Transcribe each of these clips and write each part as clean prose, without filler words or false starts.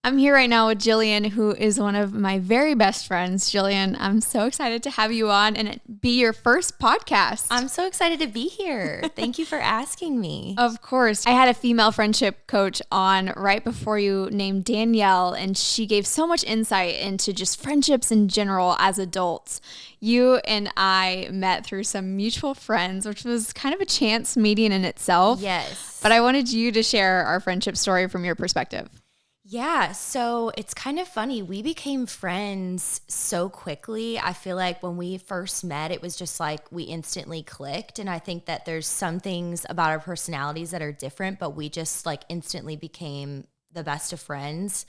I'm here right now with Jillian, who is one of my very best friends. Jillian, I'm so excited to have you on and it be your first podcast. I'm so excited to be here. Thank you for asking me. Of course. I had a female friendship coach on right before you named Danielle, and she gave so much insight into just friendships in general as adults. You and I met through some mutual friends, which was kind of a chance meeting in itself. Yes. But I wanted you to share our friendship story from your perspective. Yeah, so it's kind of funny. We became friends so quickly. I feel like when we first met, it was just like we instantly clicked. And I think that there's some things about our personalities that are different, but we just like instantly became the best of friends.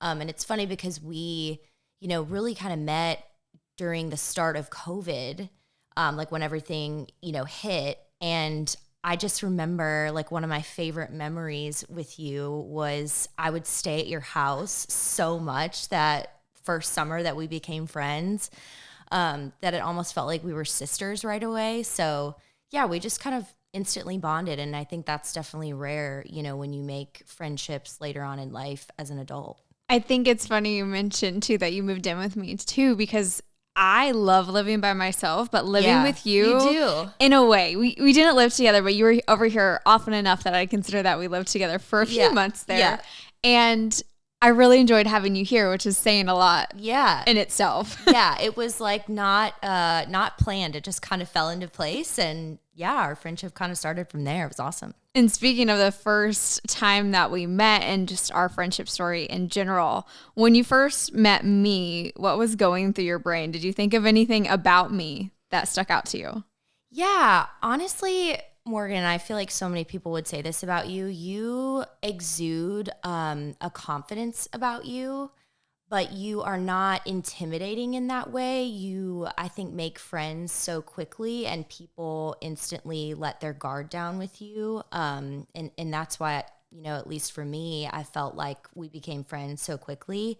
And it's funny because we, really kind of met during the start of COVID, like when everything, hit. And I just remember like one of my favorite memories with you was I would stay at your house so much that first summer that we became friends, that it almost felt like we were sisters right away. So yeah, we just kind of instantly bonded. And I think that's definitely rare, when you make friendships later on in life as an adult. I think it's funny you mentioned too that you moved in with me too, because I love living by myself, but living with you do. In a way. We didn't live together, but you were over here often enough that I consider that we lived together for a few months there. Yeah. And I really enjoyed having you here, which is saying a lot in itself. Yeah, it was like not planned. It just kind of fell into place. And yeah, our friendship kind of started from there. It was awesome. And speaking of the first time that we met and just our friendship story in general, when you first met me, what was going through your brain? Did you think of anything about me that stuck out to you? Yeah, honestly, Morgan, I feel like so many people would say this about you. You exude a confidence about you, but you are not intimidating in that way. You, I think, make friends so quickly and people instantly let their guard down with you. And that's why, at least for me, I felt like we became friends so quickly.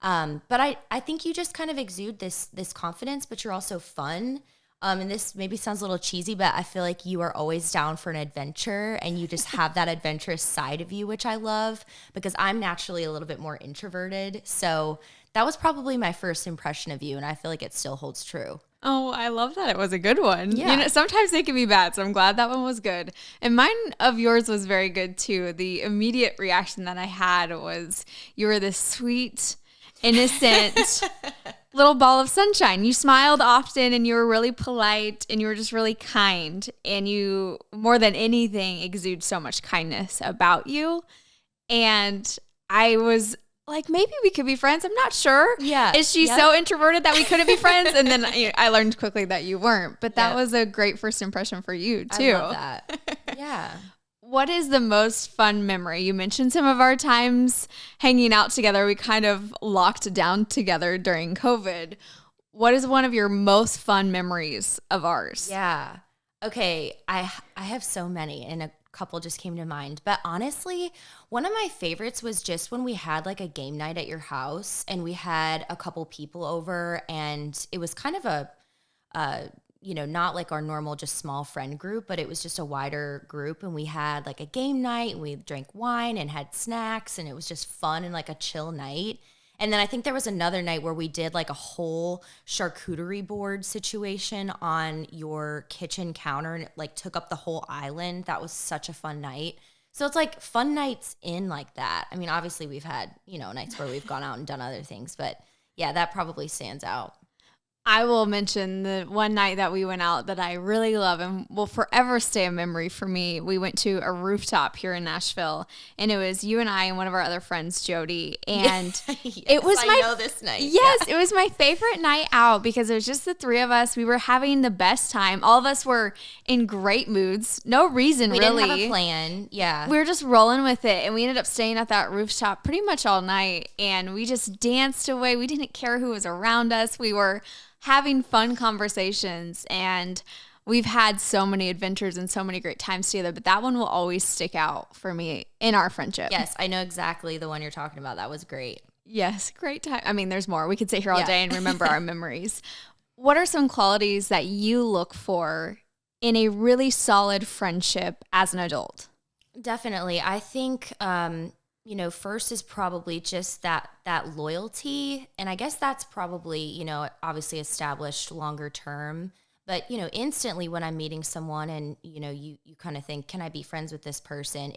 But I think you just kind of exude this confidence, but you're also fun. And this maybe sounds a little cheesy, but I feel like you are always down for an adventure and you just have that adventurous side of you, which I love because I'm naturally a little bit more introverted. So that was probably my first impression of you. And I feel like it still holds true. Oh, I love that. It was a good one. Yeah. Sometimes they can be bad, so I'm glad that one was good. And mine of yours was very good too. The immediate reaction that I had was you were this sweet, innocent little ball of sunshine. You smiled often and you were really polite and you were just really kind. And you, more than anything, exude so much kindness about you. And I was like, maybe we could be friends. I'm not sure. Yeah. Is she so introverted that we couldn't be friends? And then I learned quickly that you weren't. But that was a great first impression for you too. I love that. Yeah. What is the most fun memory? You mentioned some of our times hanging out together. We kind of locked down together during COVID. What is one of your most fun memories of ours? Yeah. Okay. I have so many and a couple just came to mind. But honestly, one of my favorites was just when we had like a game night at your house and we had a couple people over and it was kind of a not like our normal just small friend group, but it was just a wider group. And we had like a game night and we drank wine and had snacks and it was just fun and like a chill night. And then I think there was another night where we did like a whole charcuterie board situation on your kitchen counter and it like took up the whole island. That was such a fun night. So it's like fun nights in like that. I mean, obviously we've had, nights where we've gone out and done other things, but yeah, that probably stands out. I will mention the one night that we went out that I really love and will forever stay a memory for me. We went to a rooftop here in Nashville, and it was you and I and one of our other friends, Jody. And it was I know this night. Yes, it was my favorite night out because it was just the three of us. We were having the best time. All of us were in great moods. No reason, we really. We didn't have a plan. Yeah. We were just rolling with it, and we ended up staying at that rooftop pretty much all night, and we just danced away. We didn't care who was around us. We were having fun conversations, and we've had so many adventures and so many great times together, but that one will always stick out for me in our friendship. Yes, I know exactly the one you're talking about. That was great. Yes, great time. I mean, there's more. We could sit here all day and remember our memories. What are some qualities that you look for in a really solid friendship as an adult? Definitely. I think first is probably just that loyalty. And I guess that's probably, obviously established longer term. But, instantly when I'm meeting someone and, you kind of think, can I be friends with this person?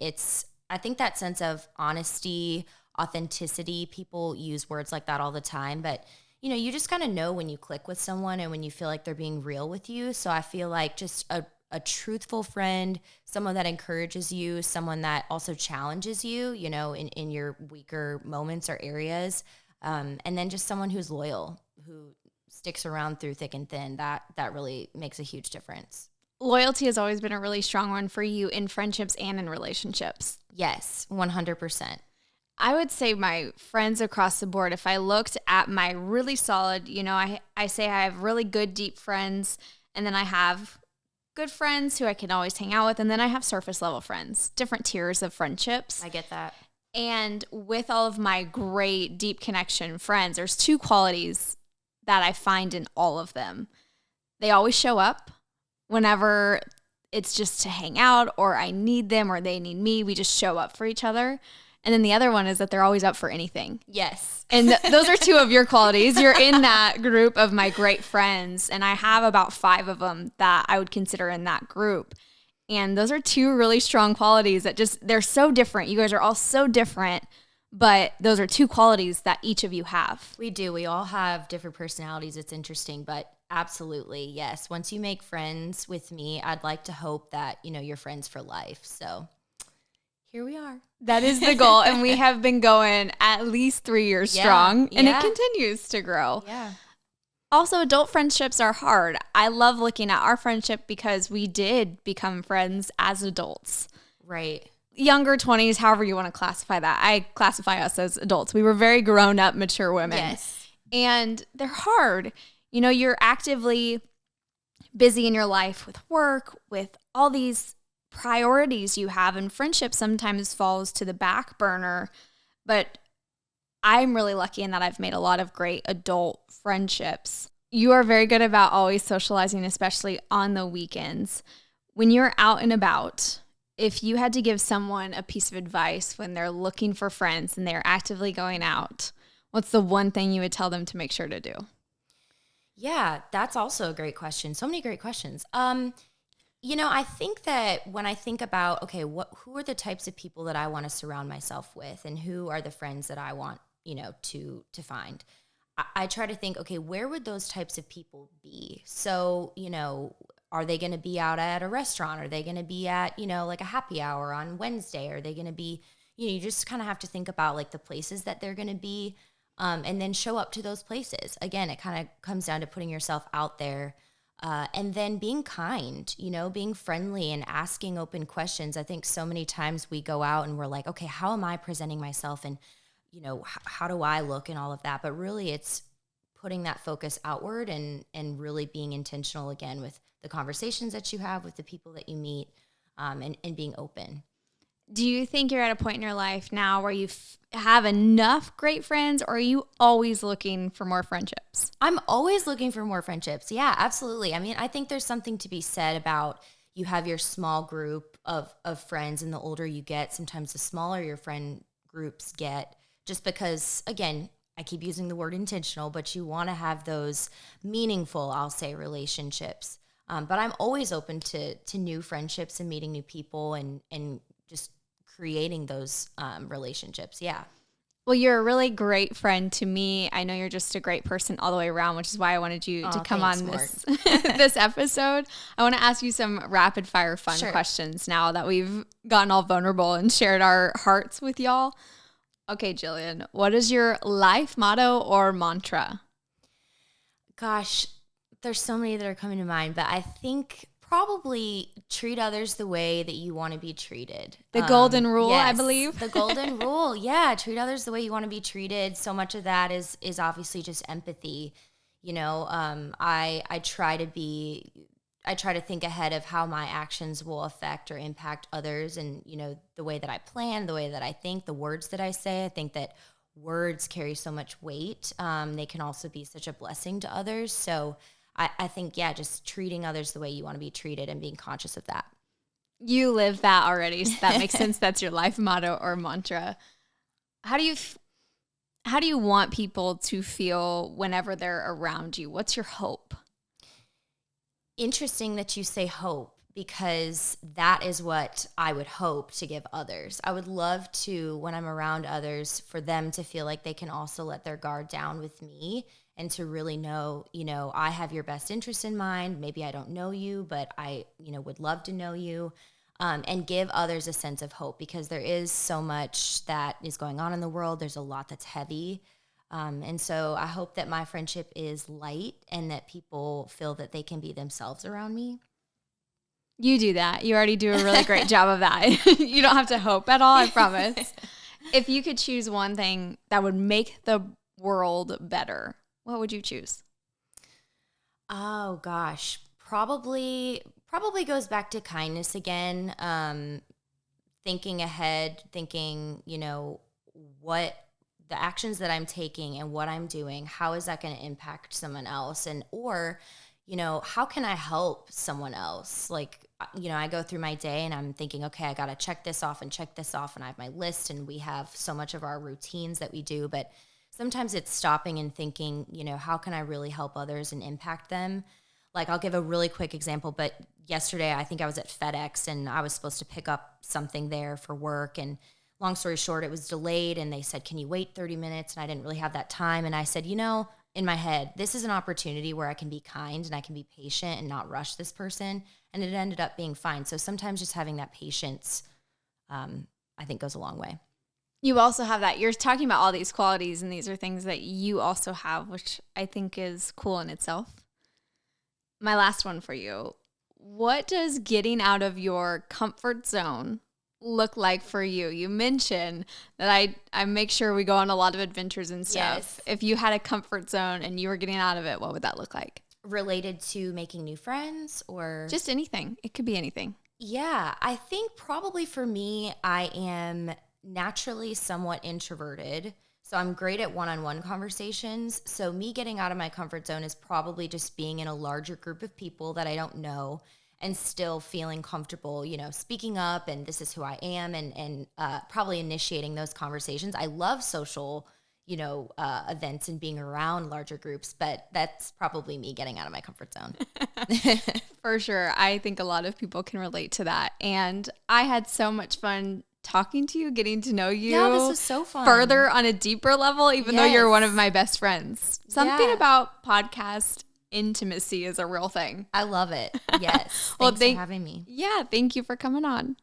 I think that sense of honesty, authenticity, people use words like that all the time, but you just kind of know when you click with someone and when you feel like they're being real with you. So I feel like just a truthful friend, someone that encourages you, someone that also challenges you, in your weaker moments or areas. And then just someone who's loyal, who sticks around through thick and thin. That really makes a huge difference. Loyalty has always been a really strong one for you in friendships and in relationships. Yes, 100%. I would say my friends across the board, if I looked at my really solid, I say I have really good, deep friends, and then I have good friends who I can always hang out with, and then I have surface level friends, different tiers of friendships. I get that. And with all of my great, deep connection friends, there's two qualities that I find in all of them. They always show up whenever it's just to hang out or I need them or they need me. We just show up for each other. And then the other one is that they're always up for anything. Yes. And those are two of your qualities. You're in that group of my great friends. And I have about 5 of them that I would consider in that group. And those are two really strong qualities that they're so different. You guys are all so different, but those are two qualities that each of you have. We do. We all have different personalities. It's interesting, but absolutely, yes. Once you make friends with me, I'd like to hope that, you're friends for life. So here we are. That is the goal. And we have been going at least 3 years strong, and it continues to grow. Yeah. Also, adult friendships are hard. I love looking at our friendship because we did become friends as adults. Right. Younger 20s, however you want to classify that. I classify us as adults. We were very grown up, mature women. Yes. And they're hard. You're actively busy in your life with work, with all these priorities you have, and friendship sometimes falls to the back burner. But I'm really lucky in that I've made a lot of great adult friendships. You are very good about always socializing, especially on the weekends. When you're out and about, if you had to give someone a piece of advice when they're looking for friends and they're actively going out, what's the one thing you would tell them to make sure to do? Yeah, that's also a great question. So many great questions. I think that when I think about, okay, who are the types of people that I want to surround myself with, and who are the friends that I want, to find, I try to think, okay, where would those types of people be? So, are they going to be out at a restaurant? Are they going to be at, like a happy hour on Wednesday? Are they going to be, you just kind of have to think about like the places that they're going to be, and then show up to those places. Again, it kind of comes down to putting yourself out there, and then being kind, being friendly and asking open questions. I think so many times we go out and we're like, okay, how am I presenting myself? And, how do I look and all of that? But really it's putting that focus outward and really being intentional again with the conversations that you have with the people that you meet, and being open. Do you think you're at a point in your life now where you have enough great friends, or are you always looking for more friendships? I'm always looking for more friendships. Yeah, absolutely. I mean, I think there's something to be said about you have your small group of friends, and the older you get, sometimes the smaller your friend groups get, just because, again, I keep using the word intentional, but you want to have those meaningful, I'll say, relationships. But I'm always open to new friendships and meeting new people and just creating those relationships. Yeah. Well, you're a really great friend to me. I know you're just a great person all the way around, which is why I wanted you to come on this this episode. I want to ask you some rapid fire fun questions now that we've gotten all vulnerable and shared our hearts with y'all. Okay, Jillian, what is your life motto or mantra? Gosh, there's so many that are coming to mind, but I think probably treat others the way that you want to be treated. The golden rule, yes, I believe. The golden rule. Yeah. Treat others the way you want to be treated. So much of that is obviously just empathy. I try to think ahead of how my actions will affect or impact others. And, the way that I plan, the way that I think, the words that I say. I think that words carry so much weight. They can also be such a blessing to others. So I think, just treating others the way you want to be treated and being conscious of that. You live that already, so that makes sense. That's your life motto or mantra. how do you want people to feel whenever they're around you? What's your hope? Interesting that you say hope, because that is what I would hope to give others. I would love to, when I'm around others, for them to feel like they can also let their guard down with me and to really know, I have your best interest in mind. Maybe I don't know you, but I, would love to know you, and give others a sense of hope, because there is so much that is going on in the world. There's a lot that's heavy. And so I hope that my friendship is light and that people feel that they can be themselves around me. You do that. You already do a really great job of that. You don't have to hope at all, I promise. If you could choose one thing that would make the world better, what would you choose? Oh gosh, probably goes back to kindness again. Thinking ahead, thinking, what the actions that I'm taking and what I'm doing, how is that going to impact someone else? Or, how can I help someone else? Like, I go through my day and I'm thinking, okay, I got to check this off and check this off. And I have my list, and we have so much of our routines that we do. But sometimes it's stopping and thinking, how can I really help others and impact them? Like, I'll give a really quick example, but yesterday I think I was at FedEx and I was supposed to pick up something there for work. And long story short, it was delayed, and they said, can you wait 30 minutes? And I didn't really have that time. And I said, in my head, this is an opportunity where I can be kind and I can be patient and not rush this person. And it ended up being fine. So sometimes just having that patience, I think, goes a long way. You also have that. You're talking about all these qualities, and these are things that you also have, which I think is cool in itself. My last one for you. What does getting out of your comfort zone look like for you? You mentioned that I make sure we go on a lot of adventures and stuff. Yes. If you had a comfort zone and you were getting out of it, what would that look like? Related to making new friends or? Just anything. It could be anything. Yeah, I think probably for me, I am naturally somewhat introverted. So I'm great at one-on-one conversations. So me getting out of my comfort zone is probably just being in a larger group of people that I don't know and still feeling comfortable, speaking up, and this is who I am, and probably initiating those conversations. I love social, events and being around larger groups, but that's probably me getting out of my comfort zone. For sure. I think a lot of people can relate to that. And I had so much fun talking to you, getting to know you. Yeah, this was so fun. Further on a deeper level, even though you're one of my best friends. Something about podcast intimacy is a real thing. I love it. Yes. Thanks for having me. Yeah, thank you for coming on.